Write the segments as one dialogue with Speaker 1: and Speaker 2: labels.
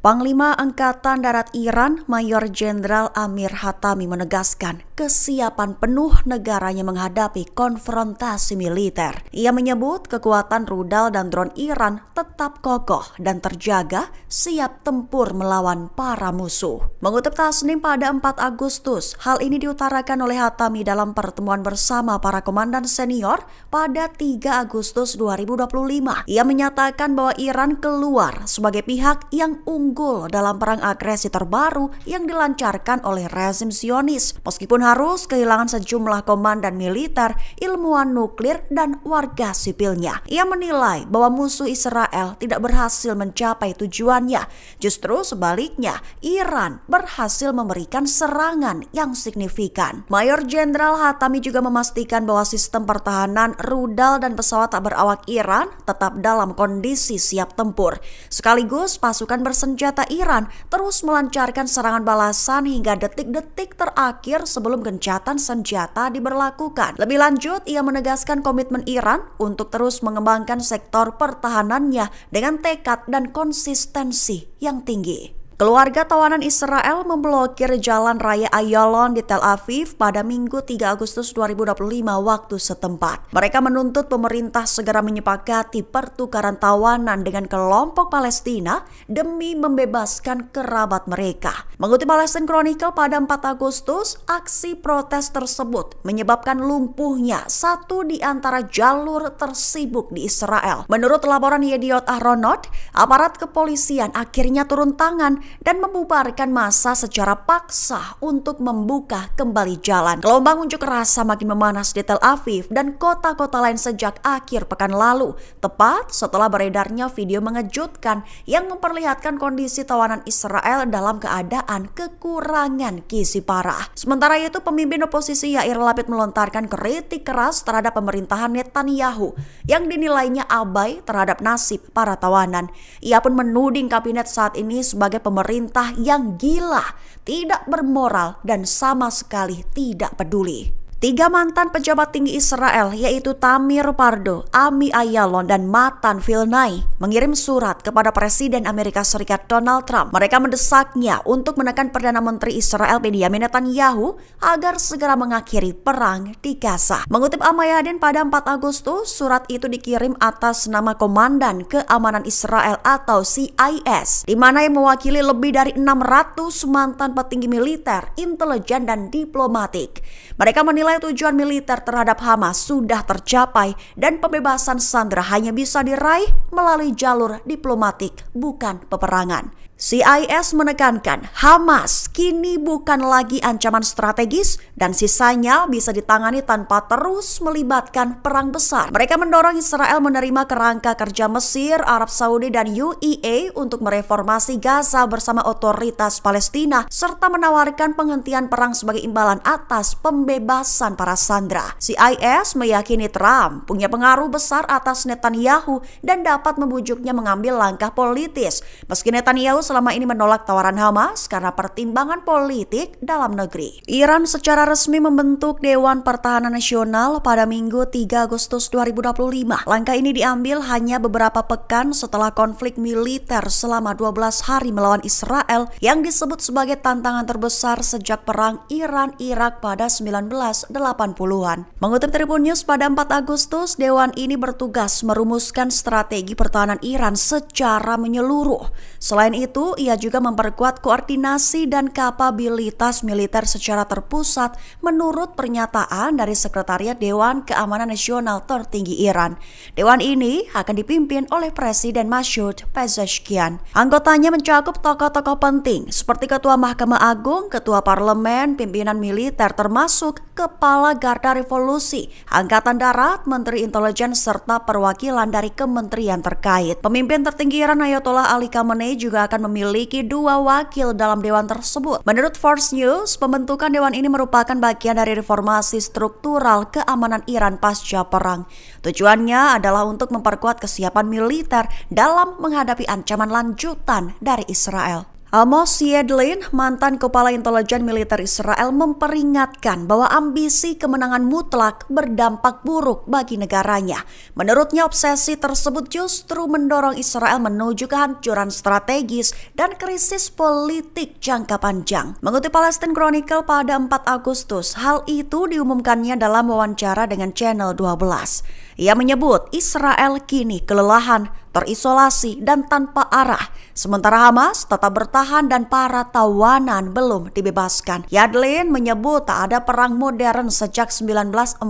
Speaker 1: Panglima Angkatan Darat Iran, Mayor Jenderal Amir Hatami menegaskan kesiapan penuh negaranya menghadapi konfrontasi militer. Ia menyebut kekuatan rudal dan drone Iran tetap kokoh dan terjaga siap tempur melawan para musuh. Mengutip Tasnim pada 4 Agustus, hal ini diutarakan oleh Hatami dalam pertemuan bersama para komandan senior pada 3 Agustus 2025. Ia menyatakan bahwa Iran keluar sebagai pihak yang unggul dalam perang agresi terbaru yang dilancarkan oleh rezim Zionis, meskipun harus kehilangan sejumlah komandan militer, ilmuwan nuklir, dan warga sipilnya. Ia menilai bahwa musuh Israel tidak berhasil mencapai tujuannya. Justru sebaliknya, Iran berhasil memberikan serangan yang signifikan. Mayor Jenderal Hatami juga memastikan bahwa sistem pertahanan rudal dan pesawat tak berawak Iran tetap dalam kondisi siap tempur. Sekaligus pasukan bersenjata Iran terus melancarkan serangan balasan hingga detik-detik terakhir sebelum gencatan senjata diberlakukan. Lebih lanjut, ia menegaskan komitmen Iran untuk terus mengembangkan sektor pertahanannya dengan tekad dan konsistensi yang tinggi. Keluarga tawanan Israel memblokir jalan raya Ayalon di Tel Aviv pada Minggu 3 Agustus 2025 waktu setempat. Mereka menuntut pemerintah segera menyepakati pertukaran tawanan dengan kelompok Palestina demi membebaskan kerabat mereka. Mengutip Palestine Chronicle pada 4 Agustus, aksi protes tersebut menyebabkan lumpuhnya satu di antara jalur tersibuk di Israel. Menurut laporan Yediot Ahronot, aparat kepolisian akhirnya turun tangan dan membubarkan massa secara paksa untuk membuka kembali jalan. Gelombang unjuk rasa makin memanas di Tel Aviv dan kota-kota lain sejak akhir pekan lalu, tepat setelah beredarnya video mengejutkan yang memperlihatkan kondisi tawanan Israel dalam keadaan kekurangan gizi parah. Sementara itu, pemimpin oposisi Yair Lapid melontarkan kritik keras terhadap pemerintahan Netanyahu yang dinilainya abai terhadap nasib para tawanan. Ia pun menuding kabinet saat ini sebagai pemerintah yang gila, tidak bermoral, dan sama sekali tidak peduli. 3 mantan pejabat tinggi Israel yaitu Tamir Pardo, Ami Ayalon, dan Matan Vilnai mengirim surat kepada Presiden Amerika Serikat Donald Trump. Mereka mendesaknya untuk menekan Perdana Menteri Israel Benjamin Netanyahu agar segera mengakhiri perang di Gaza. Mengutip Al-Mayadin pada 4 Agustus, surat itu dikirim atas nama Komandan Keamanan Israel atau CIS, di mana yang mewakili lebih dari 600 mantan petinggi militer, intelijen, dan diplomatik. Mereka menilai tujuan militer terhadap Hamas sudah tercapai dan pembebasan sandera hanya bisa diraih melalui jalur diplomatik, bukan peperangan. CIS menekankan Hamas kini bukan lagi ancaman strategis dan sisanya bisa ditangani tanpa terus melibatkan perang besar. Mereka mendorong Israel menerima kerangka kerja Mesir, Arab Saudi, dan UEA untuk mereformasi Gaza bersama otoritas Palestina serta menawarkan penghentian perang sebagai imbalan atas pembebasan para sandera. CIS meyakini Trump punya pengaruh besar atas Netanyahu dan dapat membujuknya mengambil langkah politis, meski Netanyahu selama ini menolak tawaran Hamas karena pertimbangan politik dalam negeri. Iran secara resmi membentuk Dewan Pertahanan Nasional pada Minggu 3 Agustus 2025. Langkah ini diambil hanya beberapa pekan setelah konflik militer selama 12 hari melawan Israel yang disebut sebagai tantangan terbesar sejak perang Iran-Irak pada 1980-an. Mengutip Tribun News pada 4 Agustus, Dewan ini bertugas merumuskan strategi pertahanan Iran secara menyeluruh. Selain itu, ia juga memperkuat koordinasi dan kapabilitas militer secara terpusat menurut pernyataan dari Sekretariat Dewan Keamanan Nasional tertinggi Iran. Dewan ini akan dipimpin oleh Presiden Masoud Pezeshkian. Anggotanya mencakup tokoh-tokoh penting seperti Ketua Mahkamah Agung, Ketua Parlemen, pimpinan militer termasuk Kepala Garda Revolusi, Angkatan Darat, Menteri Intelijen, serta perwakilan dari kementerian terkait. Pemimpin tertinggi Iran Ayatollah Ali Khamenei juga akan memiliki 2 wakil dalam dewan tersebut. Menurut Fox News, pembentukan dewan ini merupakan bagian dari reformasi struktural keamanan Iran pasca perang. Tujuannya adalah untuk memperkuat kesiapan militer dalam menghadapi ancaman lanjutan dari Israel. Amos Yedlin, mantan kepala intelijen militer Israel, memperingatkan bahwa ambisi kemenangan mutlak berdampak buruk bagi negaranya. Menurutnya, obsesi tersebut justru mendorong Israel menuju kehancuran strategis dan krisis politik jangka panjang. Mengutip Palestine Chronicle pada 4 Agustus, hal itu diumumkannya dalam wawancara dengan Channel 12. Ia menyebut Israel kini kelelahan, terisolasi, dan tanpa arah, sementara Hamas tetap bertahan dan para tawanan belum dibebaskan. Yadlin menyebut tak ada perang modern sejak 1945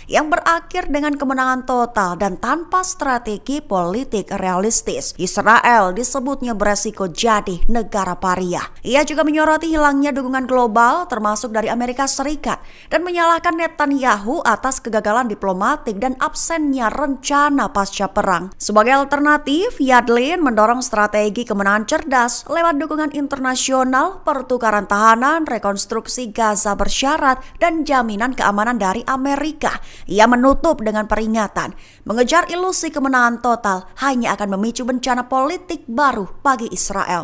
Speaker 1: yang berakhir dengan kemenangan total dan tanpa strategi politik realistis. Israel disebutnya beresiko jadi negara paria. Ia juga menyoroti hilangnya dukungan global termasuk dari Amerika Serikat dan menyalahkan Netanyahu atas kegagalan diplomatik dan absennya rencana pasca perang. Sebagai alternatif, Yadlin mendorong strategi kemenangan cerdas lewat dukungan internasional, pertukaran tahanan, rekonstruksi Gaza bersyarat, dan jaminan keamanan dari Amerika. Ia menutup dengan peringatan, mengejar ilusi kemenangan total hanya akan memicu bencana politik baru bagi Israel.